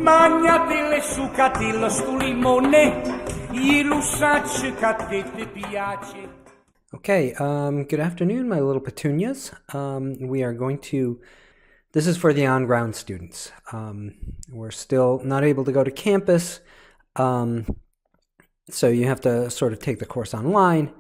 Magnatele sucatelo stu limone, ilu sacce che te piace. Okay, good afternoon, my little petunias. We are going to, this is for the on-ground students. We're still not able to go to campus, so you have to sort of take the course online.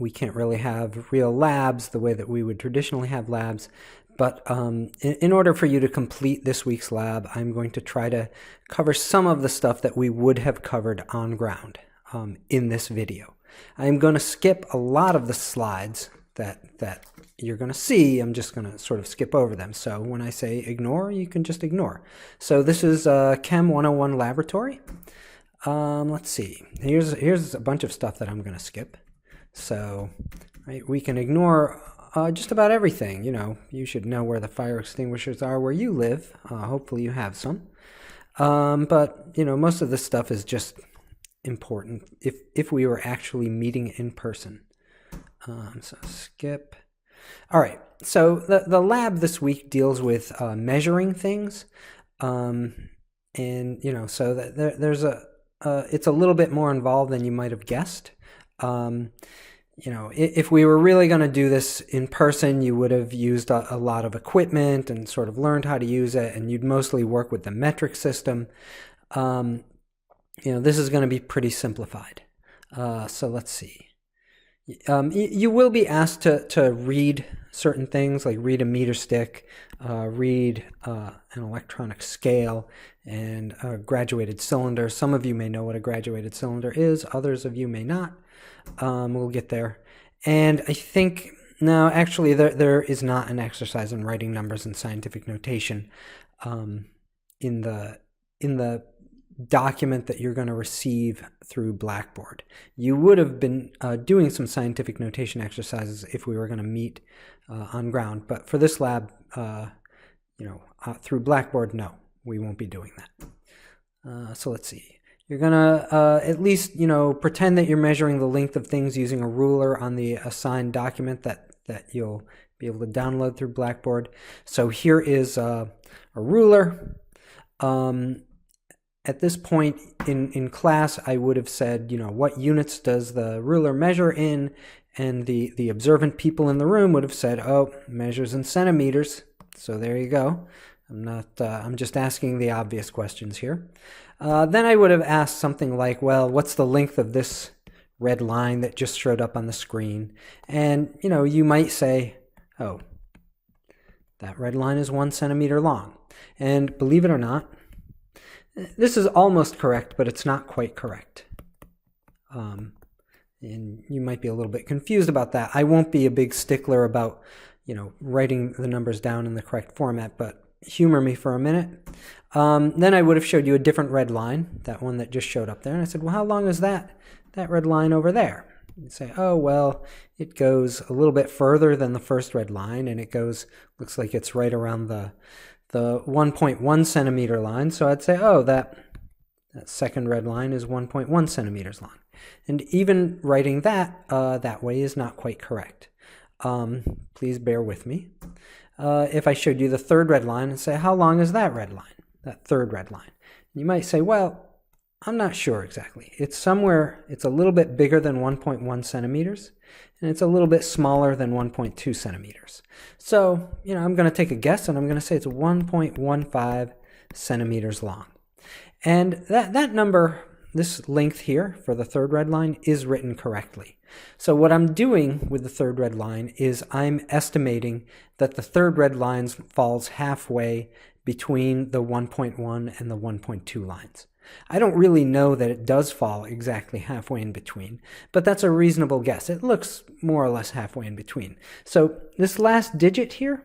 We can't really have real labs the way that we would traditionally have labs, but in order for you to complete this week's lab, I'm going to try to cover some of the stuff that we would have covered on ground in this video. I'm going to skip a lot of the slides that you're going to see. I'm just going to sort of skip over them. So when I say ignore, you can just ignore. So this is Chem 101 laboratory. Let's see. Here's a bunch of stuff that I'm going to skip. So right, we can ignore just about everything. You know, you should know where the fire extinguishers are where you live. Hopefully you have some. But you know, most of this stuff is just important if we were actually meeting in person. So skip. All right. So the lab this week deals with measuring things, and you know, so that there's it's a little bit more involved than you might have guessed. You know, if we were really going to do this in person, you would have used a lot of equipment and sort of learned how to use it, and you'd mostly work with the metric system. You know, this is going to be pretty simplified. So let's see. You will be asked to read certain things, like read a meter stick, read an electronic scale, and a graduated cylinder. Some of you may know what a graduated cylinder is. Others of you may not. We'll get there. And I think, no, actually, there is not an exercise in writing numbers in scientific notation in the document that you're going to receive through Blackboard. You would have been doing some scientific notation exercises if we were going to meet on ground, but for this lab, you know, through Blackboard, no, we won't be doing that. So let's see. You're going to at least, you know, pretend that you're measuring the length of things using a ruler on the assigned document that you'll be able to download through Blackboard. So here is a ruler. At this point in class, I would have said, you know, what units does the ruler measure in? And the observant people in the room would have said, oh, measures in centimeters. So there you go. I'm just asking the obvious questions here. Then I would have asked something like, well, what's the length of this red line that just showed up on the screen? And, you know, you might say, oh, that red line is 1 centimeter long. And believe it or not, this is almost correct, but it's not quite correct. And you might be a little bit confused about that. I won't be a big stickler about, you know, writing the numbers down in the correct format, but humor me for a minute. Then I would have showed you a different red line, that one that just showed up there. And I said, well, how long is that red line over there? You say, oh, well, it goes a little bit further than the first red line, and it goes, looks like it's right around the 1.1 centimeter line. So I'd say, oh, that second red line is 1.1 centimeters long. And even writing that that way is not quite correct. Please bear with me. If I showed you the third red line and say, how long is that red line, that third red line? You might say, well, I'm not sure exactly. It's somewhere, it's a little bit bigger than 1.1 centimeters, and it's a little bit smaller than 1.2 centimeters. So, you know, I'm going to take a guess, and I'm going to say it's 1.15 centimeters long. And that number, this length here for the third red line, is written correctly. So what I'm doing with the third red line is I'm estimating that the third red line falls halfway between the 1.1 and the 1.2 lines. I don't really know that it does fall exactly halfway in between, but that's a reasonable guess. It looks more or less halfway in between. So this last digit here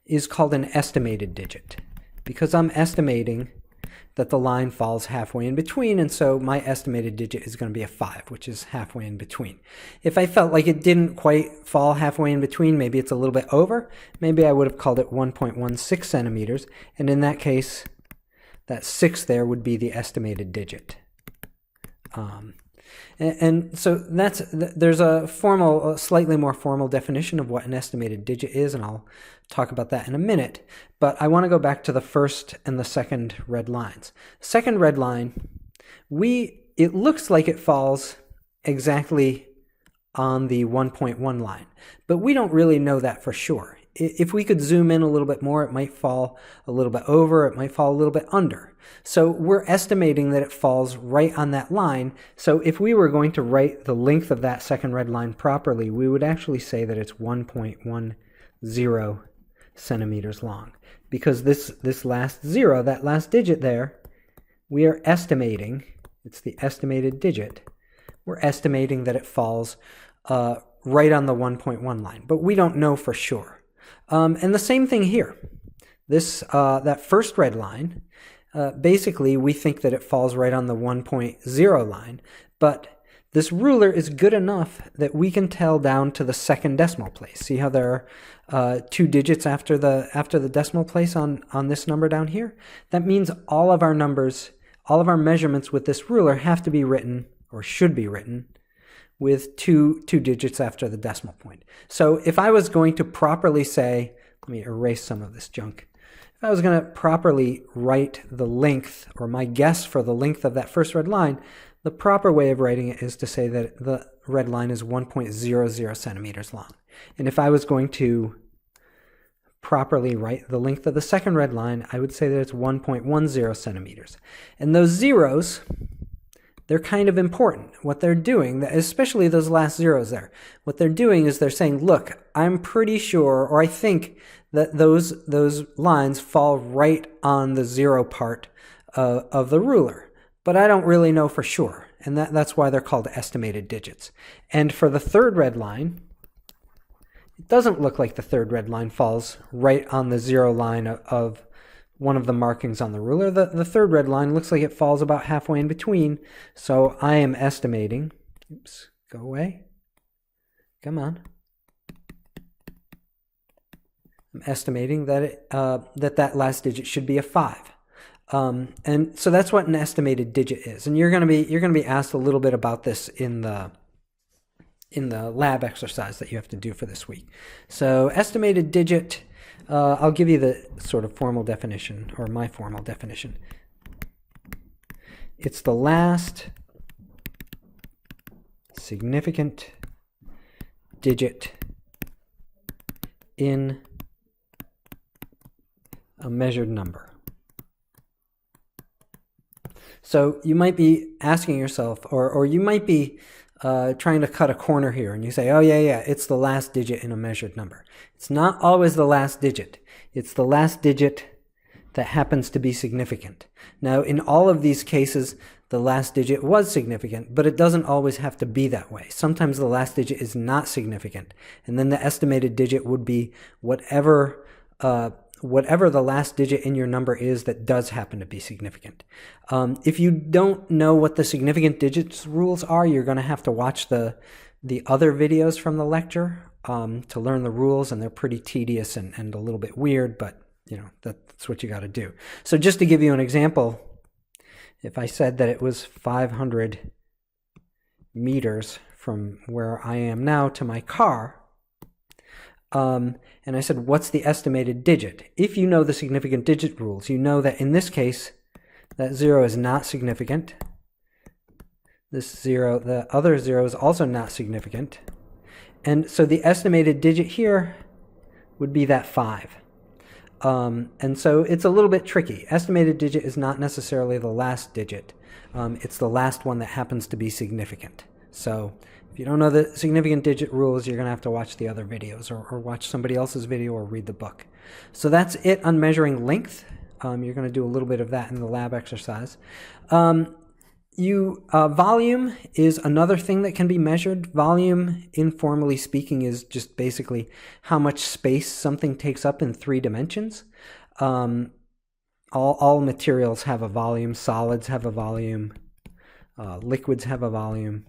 is called an estimated digit because I'm estimating that the line falls halfway in between, and so my estimated digit is going to be a 5, which is halfway in between. If I felt like it didn't quite fall halfway in between, maybe it's a little bit over, maybe I would have called it 1.16 centimeters, and in that case, that 6 there would be the estimated digit. And so there's a slightly more formal definition of what an estimated digit is, and I'll talk about that in a minute. But I want to go back to the first and the second red lines. Second red line, it looks like it falls exactly on the 1.1 line, but we don't really know that for sure. If we could zoom in a little bit more, it might fall a little bit over, it might fall a little bit under. So we're estimating that it falls right on that line. So if we were going to write the length of that second red line properly, we would actually say that it's 1.10 centimeters long. Because this last zero, that last digit there, we are estimating, it's the estimated digit, we're estimating that it falls right on the 1.1 line. But we don't know for sure. And the same thing here. That first red line, basically we think that it falls right on the 1.0 line, but this ruler is good enough that we can tell down to the second decimal place. See how there are 2 digits after the decimal place on this number down here? That means all of our numbers, all of our measurements with this ruler have to be written, or should be written, with two digits after the decimal point. So if I was going to properly say, let me erase some of this junk. If I was going to properly write the length, or my guess for the length of that first red line, the proper way of writing it is to say that the red line is 1.00 centimeters long. And if I was going to properly write the length of the second red line, I would say that it's 1.10 centimeters. And those zeros, they're kind of important. What they're doing, especially those last zeros there, what they're doing is they're saying, look, I'm pretty sure, or I think that those lines fall right on the zero part of the ruler, but I don't really know for sure. And that's why they're called estimated digits. And for the third red line, it doesn't look like the third red line falls right on the zero line of one of the markings on the ruler. The third red line looks like it falls about halfway in between. So I am estimating, oops, go away. Come on. I'm estimating that that last digit should be a 5. And so that's what an estimated digit is. And you're going to be asked a little bit about this in the lab exercise that you have to do for this week. So estimated digit, I'll give you the sort of formal definition, or my formal definition. It's the last significant digit in a measured number. So you might be asking yourself, or you might be trying to cut a corner here, and you say, oh yeah, it's the last digit in a measured number. It's not always the last digit. It's the last digit that happens to be significant. Now, in all of these cases, the last digit was significant, but it doesn't always have to be that way. Sometimes the last digit is not significant, and then the estimated digit would be whatever the last digit in your number is that does happen to be significant. If you don't know what the significant digits rules are, you're going to have to watch the other videos from the lecture to learn the rules, and they're pretty tedious and a little bit weird, but you know, that's what you got to do. So just to give you an example, if I said that it was 500 meters from where I am now to my car, and I said, what's the estimated digit? If you know the significant digit rules, you know that in this case, that 0 is not significant. This 0, the other 0 is also not significant. And so the estimated digit here would be that 5. And so it's a little bit tricky. Estimated digit is not necessarily the last digit. It's the last one that happens to be significant. So if you don't know the significant digit rules, you're going to have to watch the other videos, or watch somebody else's video, or read the book. So that's it on measuring length. You're going to do a little bit of that in the lab exercise. Volume is another thing that can be measured. Volume, informally speaking, is just basically how much space something takes up in 3 dimensions. All materials have a volume. Solids have a volume. Liquids have a volume.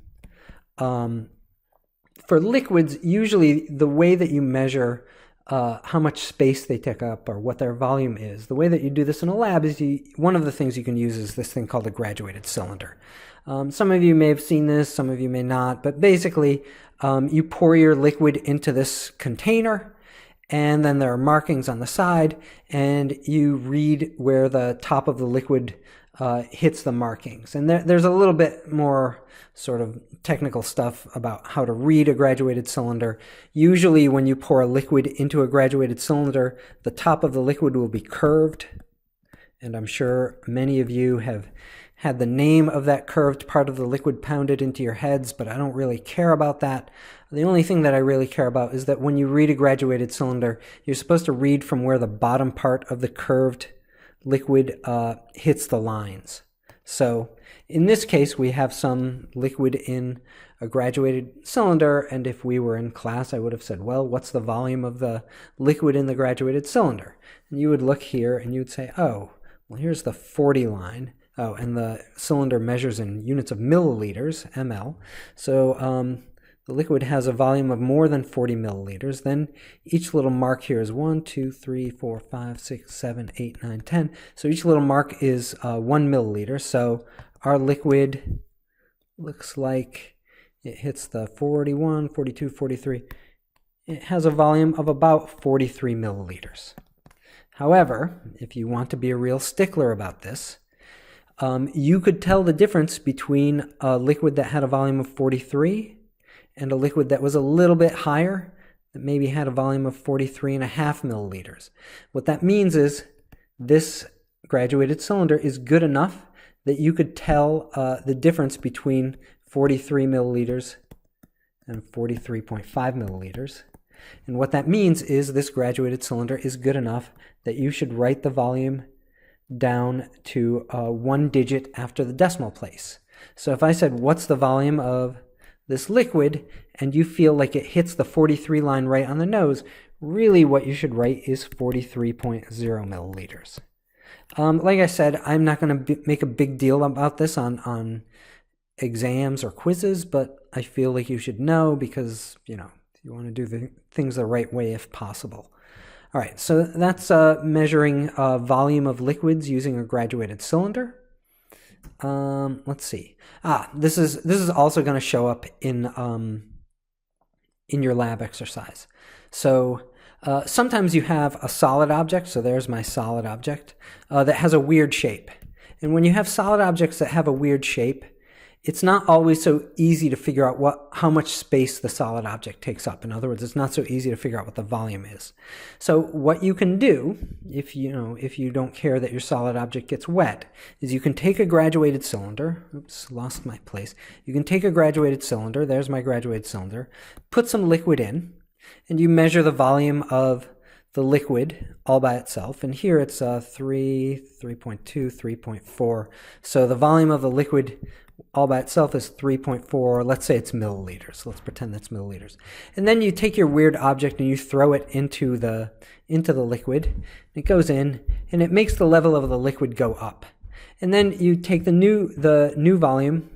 For liquids, usually the way that you measure how much space they take up, or what their volume is, the way that you do this in a lab is one of the things you can use is this thing called a graduated cylinder. Some of you may have seen this, some of you may not, but basically you pour your liquid into this container, and then there are markings on the side, and you read where the top of the liquid hits the markings. And there's a little bit more sort of technical stuff about how to read a graduated cylinder. Usually when you pour a liquid into a graduated cylinder, the top of the liquid will be curved. And I'm sure many of you have had the name of that curved part of the liquid pounded into your heads, but I don't really care about that. The only thing that I really care about is that when you read a graduated cylinder, you're supposed to read from where the bottom part of the curved liquid hits the lines. So in this case, we have some liquid in a graduated cylinder, and if we were in class, I would have said, well, what's the volume of the liquid in the graduated cylinder? And you would look here and you would say, oh, well, here's the 40 line. Oh, and the cylinder measures in units of milliliters, ml. So the liquid has a volume of more than 40 milliliters. Then each little mark here is 1, 2, 3, 4, 5, 6, 7, 8, 9, 10. So each little mark is 1 milliliter. So our liquid looks like it hits the 41, 42, 43. It has a volume of about 43 milliliters. However, if you want to be a real stickler about this, you could tell the difference between a liquid that had a volume of 43 and a liquid that was a little bit higher, that maybe had a volume of 43.5 milliliters. What that means is this graduated cylinder is good enough that you could tell the difference between 43 milliliters and 43.5 milliliters. And what that means is this graduated cylinder is good enough that you should write the volume down to 1 digit after the decimal place. So if I said, what's the volume of this liquid, and you feel like it hits the 43 line right on the nose, really what you should write is 43.0 milliliters. Like I said, I'm not going to make a big deal about this on exams or quizzes, but I feel like you should know because, you want to do the things the right way if possible. All right, so that's measuring volume of liquids using a graduated cylinder. Let's see. This is also going to show up in your lab exercise. So sometimes you have a solid object. So there's my solid object that has a weird shape. And when you have solid objects that have a weird shape, it's not always so easy to figure out how much space the solid object takes up. In other words, it's not so easy to figure out what the volume is. So what you can do, if you don't care that your solid object gets wet, is you can take a graduated cylinder. Oops, lost my place. You can take a graduated cylinder. There's my graduated cylinder. Put some liquid in, and you measure the volume of the liquid all by itself. And here it's 3, 3.2, 3.4. So the volume of the liquid all by itself is 3.4, let's say it's milliliters. Let's pretend that's milliliters. And then you take your weird object and you throw it into the liquid. It goes in and it makes the level of the liquid go up. And then you take the new volume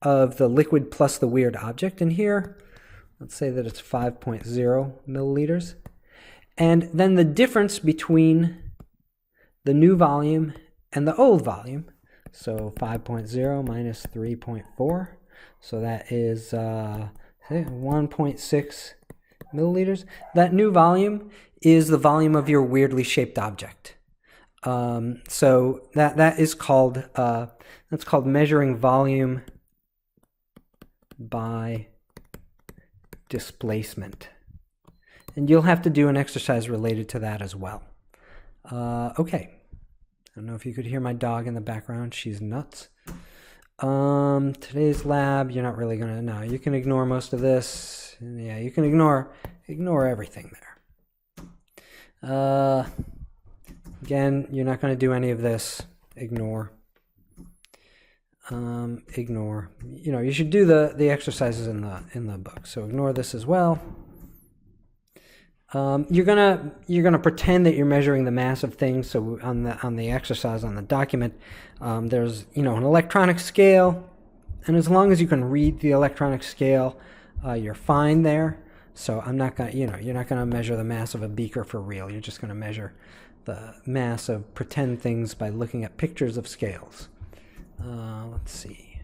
of the liquid plus the weird object, and here, let's say that it's 5.0 milliliters. And then the difference between the new volume and the old volume, so 5.0 minus 3.4, so that is 1.6 milliliters. That new volume is the volume of your weirdly shaped object. So that is called that's called measuring volume by displacement. And you'll have to do an exercise related to that as well. Okay. I don't know if you could hear my dog in the background. She's nuts. Today's lab, you're not really going to know. You can ignore most of this. Yeah, you can ignore everything there. Again, you're not going to do any of this. Ignore. Ignore. You should do the exercises in the book. So ignore this as well. You're gonna pretend that you're measuring the mass of things. So on the exercise on the document, there's an electronic scale, and as long as you can read the electronic scale, you're fine there. So I'm not gonna you're not gonna measure the mass of a beaker for real. You're just gonna measure the mass of pretend things by looking at pictures of scales. Let's see.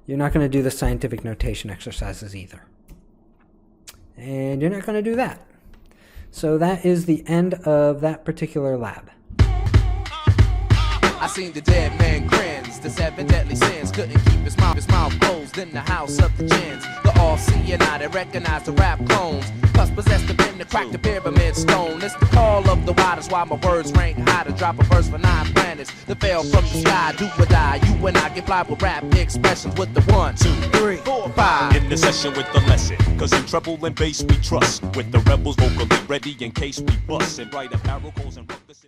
You're not going to do the scientific notation exercises either. And you're not going to do that. So that is the end of that particular lab. I seen the dead man grins. The 7 deadly sins couldn't keep his mouth closed in the house of the gins. The all-seeing eye that recognized the rap clones. Plus possessed the pen to crack the pyramid stone. It's the call of the waters while my words rank high to drop a verse for 9 planets that fell from the sky. Do or die. You and I can fly with rap expressions with the 1, 2, 3, 4, 5. In the session with the lesson, cause in treble and bass we trust. With the rebels vocally ready in case we bust. And bright apparel goes and ruckus.